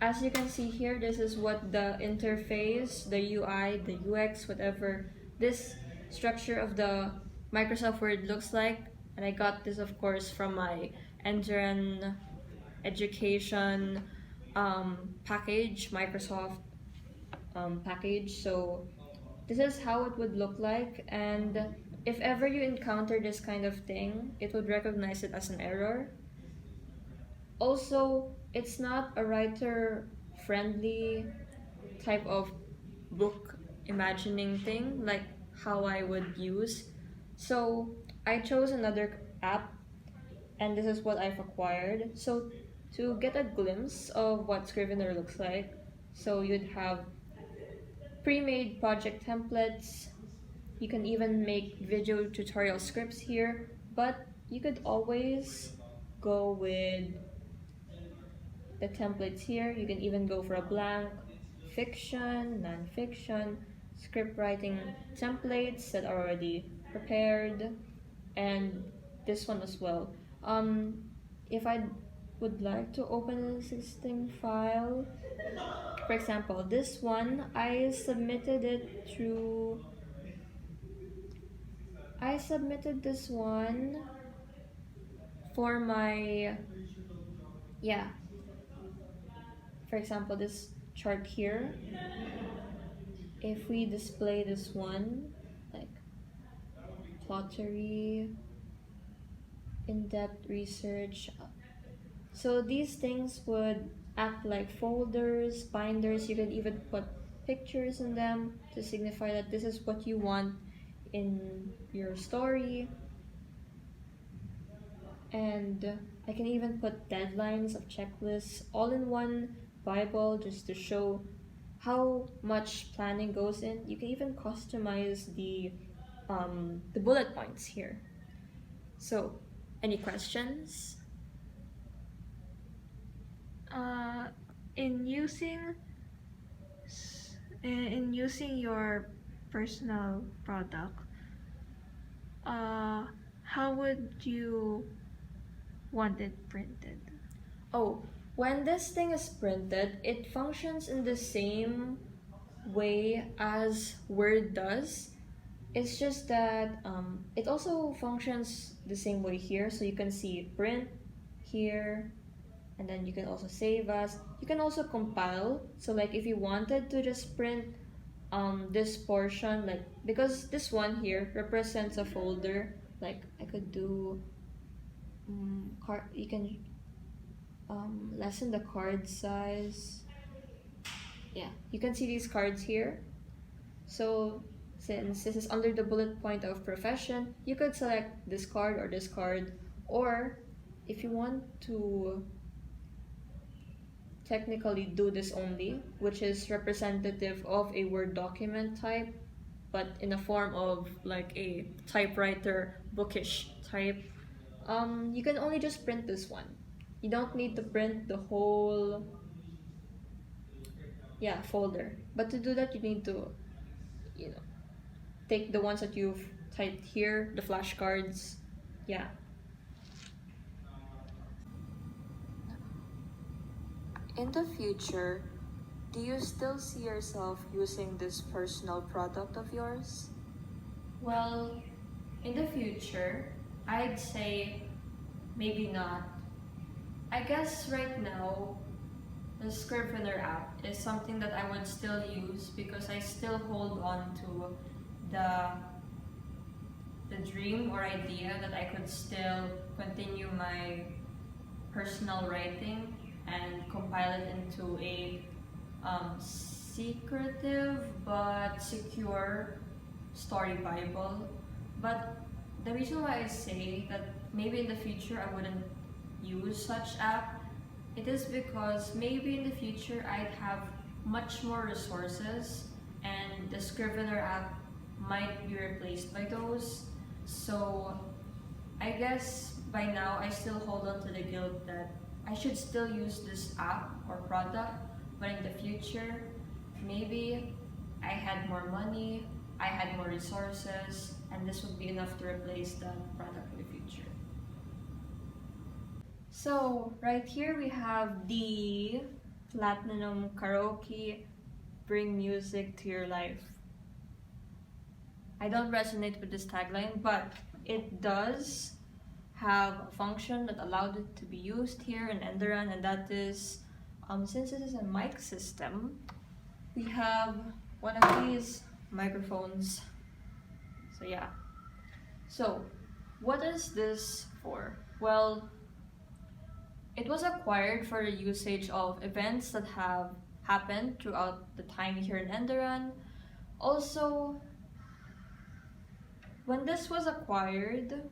As you can see here, this is what the interface, the UI, the UX, whatever, this structure of the Microsoft Word looks like. And I got this, of course, from my Andrea education package, Microsoft package. So this is how it would look like, and if ever you encounter this kind of thing, it would recognize it as an error. Also, it's not a writer friendly type of book imagining thing like how I would use. So I chose another app, and this is what I've acquired. So to get a glimpse of what Scrivener looks like, so you'd have pre-made project templates. You can even make video tutorial scripts here, but you could always go with the templates here. You can even go for a blank, fiction, non-fiction, script writing templates that are already prepared, and this one as well. If I would like to open an existing file, for example, this one, I submitted this one for my, yeah, for example, this chart here. If we display this one, like plottery, in-depth research, so these things would act like folders, binders. You can even put pictures in them to signify that this is what you want in your story. And I can even put deadlines of checklists all in one Bible just to show how much planning goes in. You can even customize the bullet points here. So, any questions? Uh, in using your personal product, how would you want it printed? Oh, when this thing is printed, it functions in the same way as Word does. It's just that it also functions the same way here. So you can see print here, and then you can also save as. You can also compile. So like if you wanted to just print this portion, like because this one here represents a folder, like I could do you can lessen the card size. Yeah, you can see these cards here. So since this is under the bullet point of profession, you could select this card or this card, or if you want to technically do this only, which is representative of a Word document type, but in a form of like a typewriter bookish type, you can only just print this one. You don't need to print the whole folder. But to do that, you need to, you know, take the ones that you've typed here, the flashcards. Yeah. In the future, do you still see yourself using this personal product of yours? Well, in the future, I'd say maybe not. I guess right now, the Scrivener app is something that I would still use because I still hold on to the dream or idea that I could still continue my personal writing and compile it into a secretive but secure story Bible. But the reason why I say that maybe in the future I wouldn't use such app, it is because maybe in the future I'd have much more resources and the Scrivener app might be replaced by those. So I guess by now I still hold on to the guilt that I should still use this app or product, but in the future, maybe I had more money, I had more resources, and this would be enough to replace that product in the future. So right here we have the platinum karaoke, bring music to your life. I don't resonate with this tagline, but it does have a function that allowed it to be used here in Enderan, and that is, since this is a mic system, we have one of these microphones. So yeah. So, what is this for? Well, it was acquired for the usage of events that have happened throughout the time here in Enderan. Also, when this was acquired,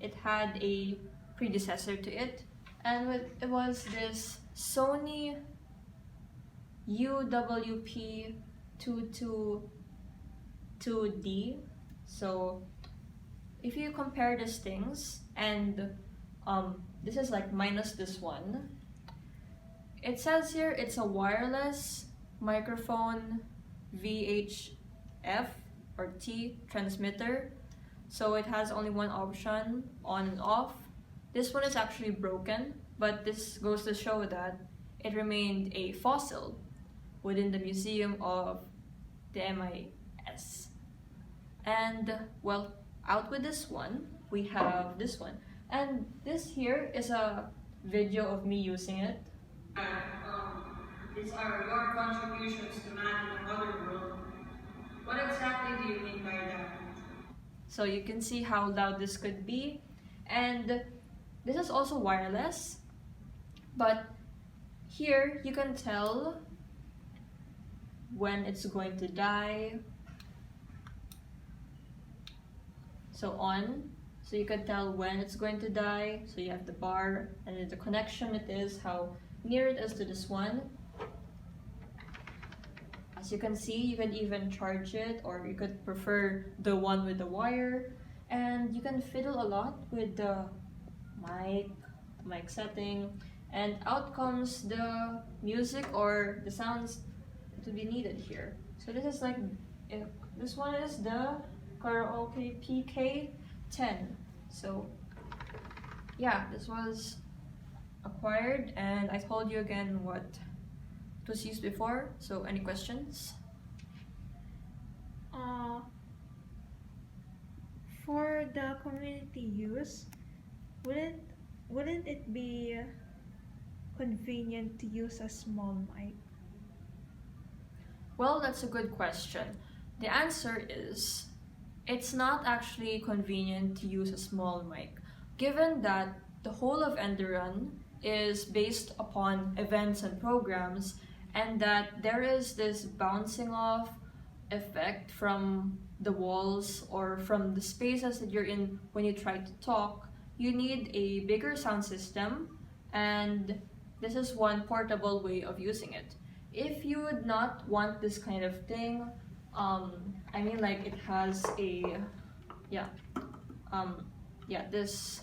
it had a predecessor to it, and it was this Sony UWP 222D. So if you compare these things, and this is like minus this one, it says here it's a wireless microphone VHF or T transmitter. So it has only one option, on and off. This one is actually broken, but this goes to show that it remained a fossil within the Museum of the MIS. And well, out with this one, we have this one. And this here is a video of me using it. These are your contributions to man in the modern world. What exactly do you mean by that? So you can see how loud this could be. And this is also wireless, but here you can tell when it's going to die. So on, so you can tell when it's going to die. So you have the bar and the connection it is, how near it is to this one. As you can see, you can even charge it, or you could prefer the one with the wire. And you can fiddle a lot with the mic setting, and out comes the music or the sounds to be needed here. So this is like, this one is the karaoke PK10. So yeah, this was acquired, and I told you again what it was used before. So any questions? For the community use, wouldn't it be convenient to use a small mic? Well, that's a good question. The answer is, it's not actually convenient to use a small mic, given that the whole of Enderan is based upon events and programs, and that there is this bouncing off effect from the walls or from the spaces that you're in when you try to talk. You need a bigger sound system, and this is one portable way of using it. If you would not want this kind of thing, I mean, like, it has a, this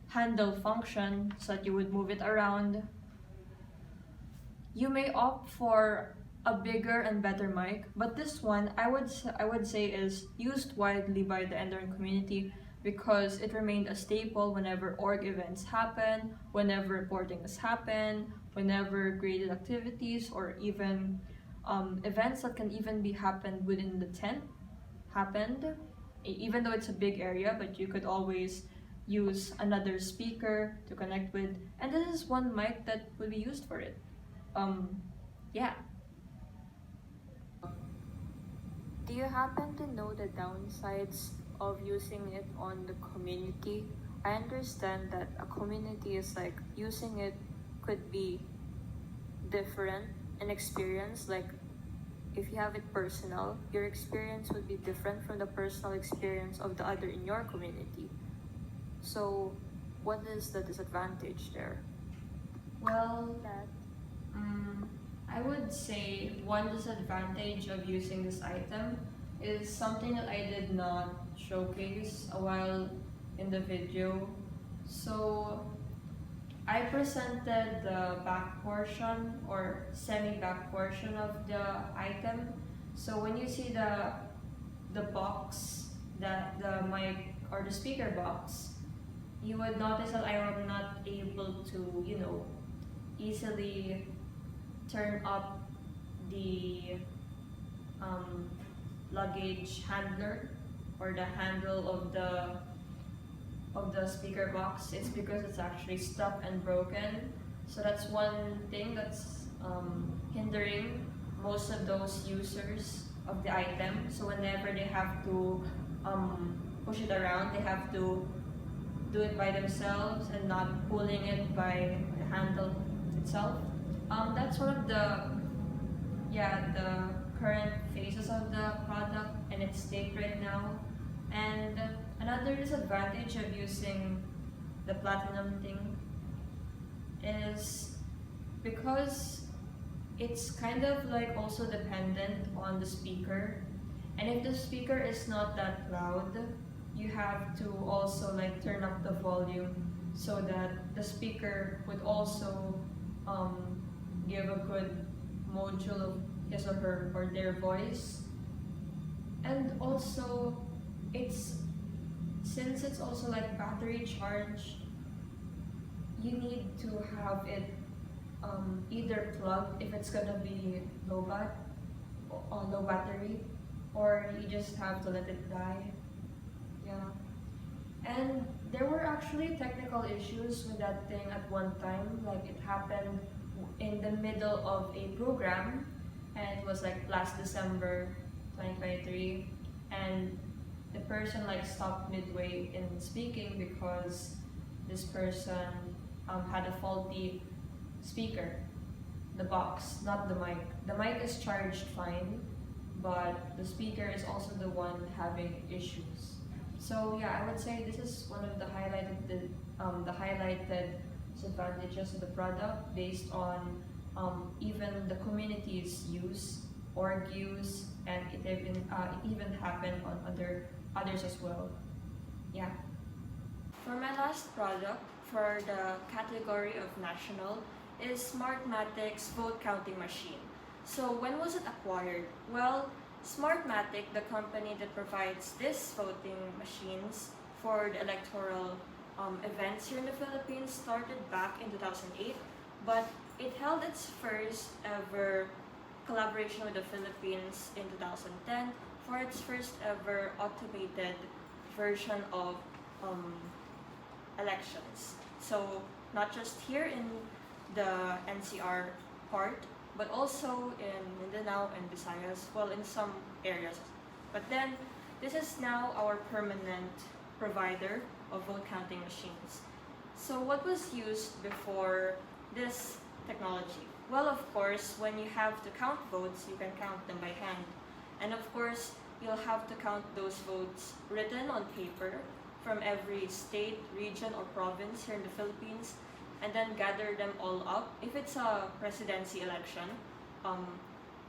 handle function so that you would move it around. You may opt for a bigger and better mic, but this one I would say is used widely by the Enderan community because it remained a staple whenever org events happen, whenever reportings happen, whenever graded activities, or even events that can even be happened within the tent happened, even though it's a big area, but you could always use another speaker to connect with, and this is one mic that would be used for it. Yeah. Do you happen to know the downsides of using it on the community? I understand that a community is like, using it could be different in experience. Like, if you have it personal, your experience would be different from the personal experience of the other in your community. So what is the disadvantage there? Well, I would say one disadvantage of using this item is something that I did not showcase a while in the video. So I presented the back portion or semi-back portion of the item. So when you see the box, the mic or the speaker box, you would notice that I am not able to, easily turn up the um, luggage handler or the handle of the speaker box. It's because it's actually stuck and broken. So that's one thing that's hindering most of those users of the item. So whenever they have to push it around, they have to do it by themselves and not pulling it by the handle itself. That's one of the current phases of the product and its state right now. And another disadvantage of using the platinum thing is because it's kind of like also dependent on the speaker. And if the speaker is not that loud, you have to also like turn up the volume so that the speaker would also give a good module of his or her or their voice. And also it's since it's also like battery charge, you need to have it either plugged if it's gonna be low battery, or you just have to let it die. Yeah. And there were actually technical issues with that thing at one time. Like it happened in the middle of a program, and it was like last December 2023, and the person like stopped midway in speaking because this person had a faulty speaker, the box, not the mic. The mic is charged fine, but the speaker is also the one having issues. So yeah, I would say this is one of the highlighted disadvantages of the product based on even the community's use, org use, and it even happened on others as well. Yeah. For my last product, for the category of national, is Smartmatic's vote counting machine. So when was it acquired? Well, Smartmatic, the company that provides this voting machines for the electoral events here in the Philippines, started back in 2008, but it held its first ever collaboration with the Philippines in 2010 for its first ever automated version of elections. So not just here in the NCR part, but also in Mindanao and Visayas, well, in some areas. But then, this is now our permanent provider of vote counting machines. So what was used before this technology? Well, of course, when you have to count votes, you can count them by hand. And of course, you'll have to count those votes written on paper from every state, region, or province here in the Philippines, and then gather them all up. If it's a presidency election,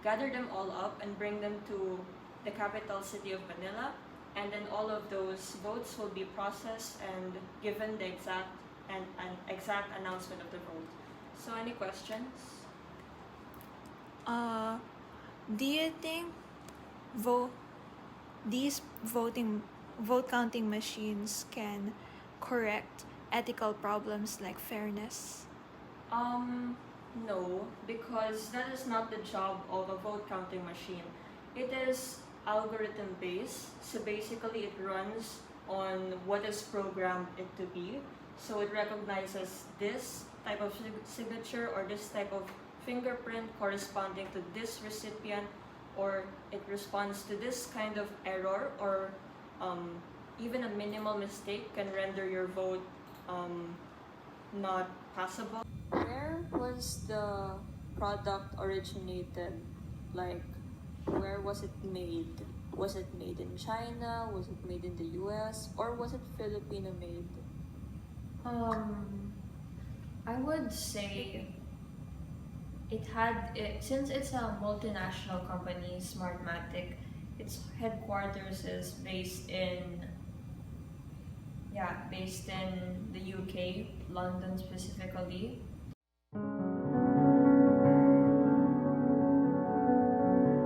gather them all up and bring them to the capital city of Manila, and then all of those votes will be processed and given the exact and an exact announcement of the vote. So any questions? Do you think vo- these vote counting machines can correct ethical problems like fairness? No, because that is not the job of a vote counting machine. It is algorithm based, so basically it runs on what is programmed it to be. So it recognizes this type of signature or this type of fingerprint corresponding to this recipient, or it responds to this kind of error, or even a minimal mistake can render your vote not passable. Where was the product originated? Like, where was it made? Was it made in China? Was it made in the US? Or was it Filipino made? I would say since it's a multinational company, Smartmatic, its headquarters is based in the UK, London specifically.